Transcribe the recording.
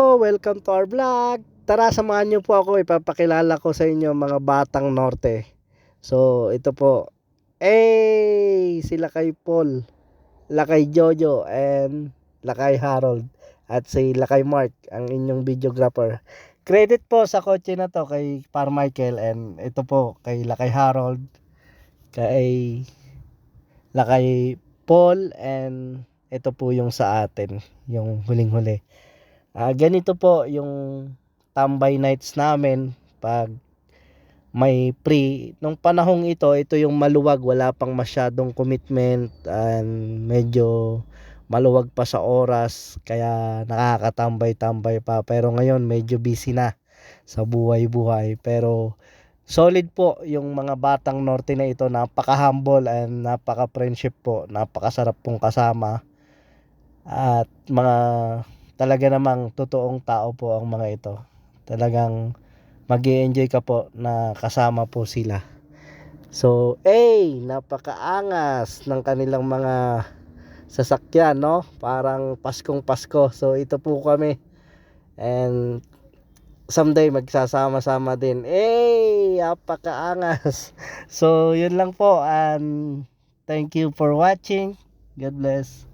Welcome to our vlog. Tara, samahan niyo po ako. Ipapakilala ko sa inyo mga batang norte. So, ito po. Sila kay Paul, Lakay Jojo, and Lakay Harold. At si Lakay Mark, ang inyong videographer. Credit po sa kotse na to kay Par Michael, and ito po kay Lakay Harold, kay Lakay Paul, and ito po yung sa atin, yung huling-huli. Ganito po yung tambay nights namin pag may free. Nung panahong ito yung maluwag, wala pang masyadong commitment, and medyo maluwag pa sa oras, kaya nakakatambay-tambay pa. Pero ngayon medyo busy na sa buhay-buhay. Pero solid po yung mga batang norte na ito. Napaka-humble and napaka-friendship po. Napakasarap pong kasama. At mga talaga namang totoong tao po ang mga ito. Talagang mag-i-enjoy ka po na kasama po sila. So, napakaangas ng kanilang mga sasakyan, no? Parang Paskong Pasko. So, ito po kami. And someday magsasama-sama din. Napakaangas. So, yun lang po. And thank you for watching. God bless.